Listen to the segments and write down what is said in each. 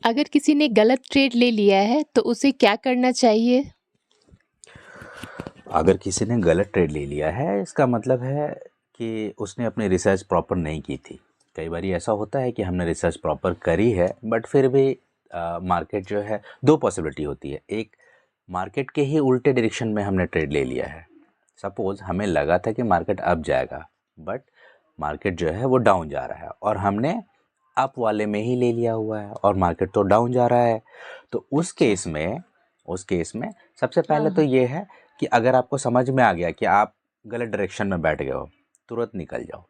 अगर किसी ने गलत ट्रेड ले लिया है तो उसे क्या करना चाहिए? अगर किसी ने गलत ट्रेड ले लिया है, इसका मतलब है कि उसने अपनी रिसर्च प्रॉपर नहीं की थी। कई बार ऐसा होता है कि हमने रिसर्च प्रॉपर करी है, बट फिर भी मार्केट जो है, दो पॉसिबिलिटी होती है। एक, मार्केट के ही उल्टे डायरेक्शन में हमने ट्रेड ले लिया है। सपोज हमें लगा था कि मार्केट अप जाएगा, बट मार्केट जो है वो डाउन जा रहा है और हमने अप वाले में ही ले लिया हुआ है और मार्केट तो डाउन जा रहा है। तो अच्छा। उस केस में सबसे हाँ, पहले तो हाँ। ये है कि अगर आपको समझ में आ गया कि आप गलत डायरेक्शन में बैठ गए हो, तुरंत निकल जाओ।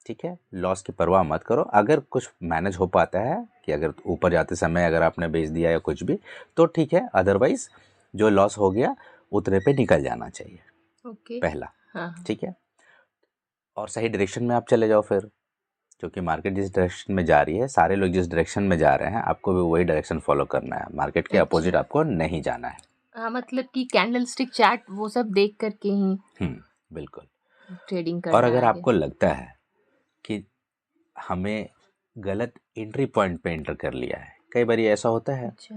ठीक है, लॉस की परवाह मत करो। अगर कुछ मैनेज हो पाता है कि अगर ऊपर जाते समय अगर आपने बेच दिया या कुछ भी, तो ठीक है, अदरवाइज जो लॉस हो गया उतने पे निकल जाना चाहिए, ओके। पहला। हाँ, हाँ। ठीक है, और सही डायरेक्शन में आप चले जाओ फिर, क्योंकि मार्केट जिस डायरेक्शन में जा रही है, सारे लोग जिस डायरेक्शन में जा रहे हैं, आपको भी वही डायरेक्शन फॉलो करना है। मार्केट के अच्छा। अपोजिट आपको नहीं जाना है। हाँ, मतलब कि कैंडलस्टिक चार्ट वो सब देख कर के ही बिल्कुल। ट्रेडिंग और करना है अगर आगे। आपको लगता है कि हमें गलत एंट्री पॉइंट पे एंटर कर लिया है, कई बार ऐसा होता है। अच्छा।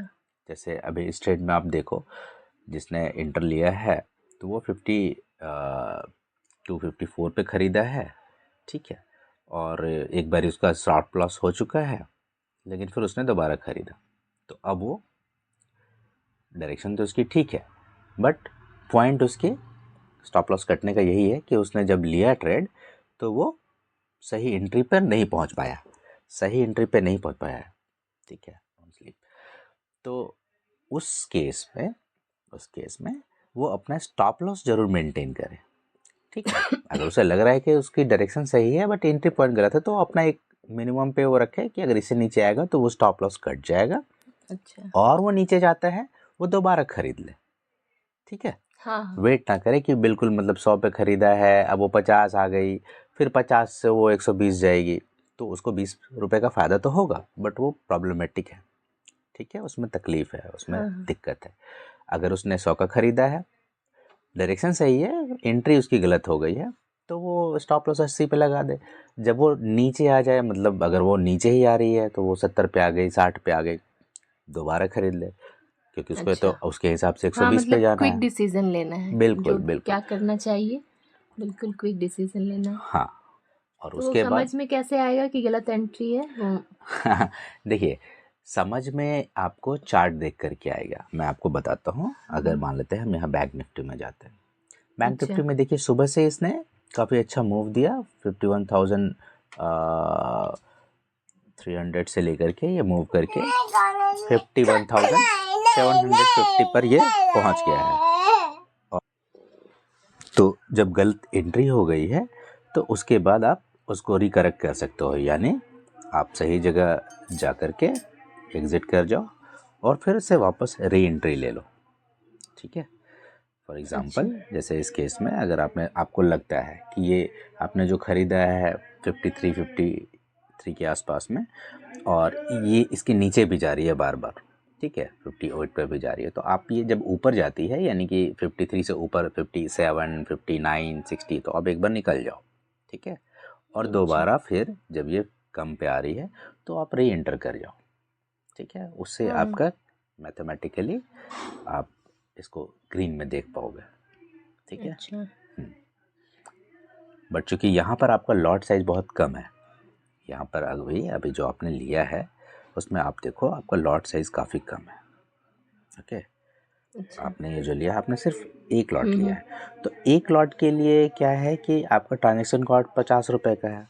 जैसे अभी इस ट्रेड में आप देखो, जिसने एंटर लिया है तो वो 254 पे ख़रीदा है। ठीक है, और एक बार उसका शॉर्ट लॉस हो चुका है, लेकिन फिर उसने दोबारा ख़रीदा। तो अब वो डायरेक्शन तो उसकी ठीक है, बट पॉइंट उसकी स्टॉप लॉस कटने का यही है कि उसने जब लिया ट्रेड तो वो सही एंट्री पर नहीं पहुंच पाया, सही एंट्री पे नहीं पहुंच पाया है। ठीक है, तो उस केस में वो अपना स्टॉप लॉस जरूर मेंटेन करे। ठीक है, अगर उसे लग रहा है कि उसकी डायरेक्शन सही है बट एंट्री पॉइंट गलत है, तो अपना एक मिनिमम पे वो रखे कि अगर इससे नीचे आएगा तो वो स्टॉप लॉस कट जाएगा, अच्छा। और वो नीचे जाता है वो दोबारा खरीद ले। ठीक है, हाँ, हाँ। वेट ना करे कि बिल्कुल मतलब 100 पे ख़रीदा है, अब वो 50 आ गई, फिर 50 से वो 120 जाएगी, तो उसको 20 रुपए का फ़ायदा तो होगा, बट वो प्रॉब्लमेटिक है। ठीक है, उसमें तकलीफ़ है, उसमें हाँ, हाँ। दिक्कत है। अगर उसने 100 का ख़रीदा है, डायरेक्शन सही है, एंट्री उसकी गलत हो गई है, तो वो स्टॉप लॉस 80 पे लगा दे। जब वो नीचे आ जाए, मतलब अगर वो नीचे ही आ रही है तो वो 70 पे आ गई, 60 पे आ गई, दोबारा खरीद ले, क्योंकि उसको तो अच्छा। उसके हिसाब से हाँ, 120 पे मतलब जाना क्विक है। डिसीजन लेना है, बिल्कुल जो बिल्कुल। क्या करना चाहिए, बिल्कुल क्विक डिसीजन लेना है। हाँ, और तो वो उसके बाद समझ में कैसे आएगा कि गलत एंट्री है वो? देखिए, समझ में आपको चार्ट देख कर के आएगा। मैं आपको बताता हूँ। हाँ, अगर हाँ। मान लेते हैं हम यहाँ बैंक निफ्टी में जाते हैं, बैंक अच्छा। निफ्टी में देखिए सुबह से इसने काफ़ी अच्छा मूव दिया। 51,300 से लेकर के ये मूव करके 51,750 पर ये पहुँच गया है। तो जब गलत एंट्री हो गई है तो उसके बाद आप उसको रिकरेक्ट कर सकते हो, यानी आप सही जगह जा कर के एग्ज़िट कर जाओ और फिर से वापस री एंट्री ले लो। ठीक है, फॉर अच्छा। एग्ज़ाम्पल जैसे इस केस में अगर आपको लगता है कि ये आपने जो ख़रीदा है 53 के आसपास में, और ये इसके नीचे भी जा रही है बार बार। ठीक है, 58 पे भी जा रही है, तो आप ये जब ऊपर जाती है, यानी कि 53 से ऊपर 57, 59, 60, तो आप एक बार निकल जाओ। ठीक है, और अच्छा। दोबारा फिर जब ये कम पे आ रही है तो आप री एंटर कर जाओ। ठीक है, उससे हाँ। आपका मैथमेटिकली आप इसको ग्रीन में देख पाओगे। ठीक है, अच्छा। बट चूंकि यहाँ पर आपका लॉट साइज बहुत कम है, यहाँ पर अभी जो आपने लिया है उसमें आप देखो आपका लॉट साइज काफ़ी कम है। ओके, अच्छा। आपने ये जो लिया, आपने सिर्फ एक लॉट लिया हम्म। है, तो एक लॉट के लिए क्या है कि आपका ट्रांजेक्शन कॉस्ट 50 रुपये का है। हाँ,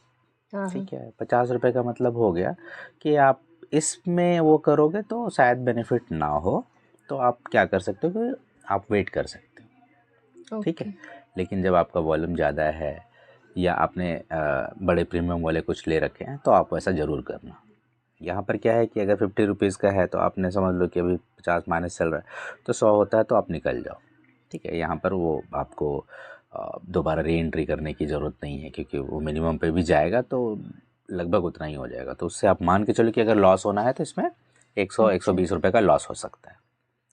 हाँ। ठीक है, 50 रुपये का मतलब हो गया कि आप इसमें वो करोगे तो शायद बेनिफिट ना हो, तो आप क्या कर सकते हो कि आप वेट कर सकते हो। ठीक है, ओके। लेकिन जब आपका वॉल्यूम ज़्यादा है या आपने बड़े प्रीमियम वाले कुछ ले रखे हैं तो आप वैसा ज़रूर करना। यहाँ पर क्या है कि अगर 50 रुपीज़ का है तो आपने समझ लो कि अभी 50 माइनस चल रहा है, तो 100 होता है तो आप निकल जाओ। ठीक है, यहाँ पर वो आपको दोबारा री एंट्री करने की ज़रूरत नहीं है, क्योंकि वो मिनिमम पे भी जाएगा तो लगभग उतना ही हो जाएगा। तो उससे आप मान के चलो कि अगर लॉस होना है तो इसमें 100 अच्छा। 120 रुपये का लॉस हो सकता है।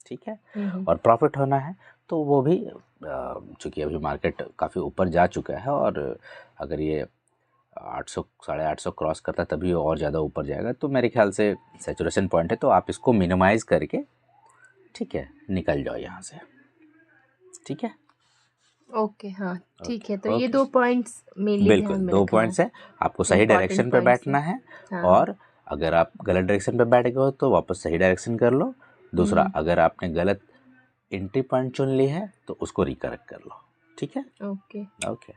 ठीक है, हम्म। और प्रॉफिट होना है तो वो भी चूँकि अभी मार्केट काफ़ी ऊपर जा चुका है, और अगर ये 800 850 क्रॉस करता है तभी और ज़्यादा ऊपर जाएगा, तो मेरे ख्याल से सैचुरेशन पॉइंट है, तो आप इसको मिनिमाइज़ करके ठीक है निकल जाओ यहाँ से। ठीक है, ओके, हाँ, ठीक है। तो ये ओके, 2 पॉइंट्स मेनली बिल्कुल ध्यान में 2 रखना है, पॉइंट्स है, आपको सही इम्पोर्टेंट डायरेक्शन पे पॉइंट्स बैठना हैं। है। हाँ। और अगर आप गलत डायरेक्शन पे बैठ गए हो तो वापस सही डायरेक्शन कर लो। दूसरा, अगर आपने गलत एंट्री पॉइंट चुन ली है तो उसको रिकरेक्ट कर लो। ठीक है, ओके। ओके।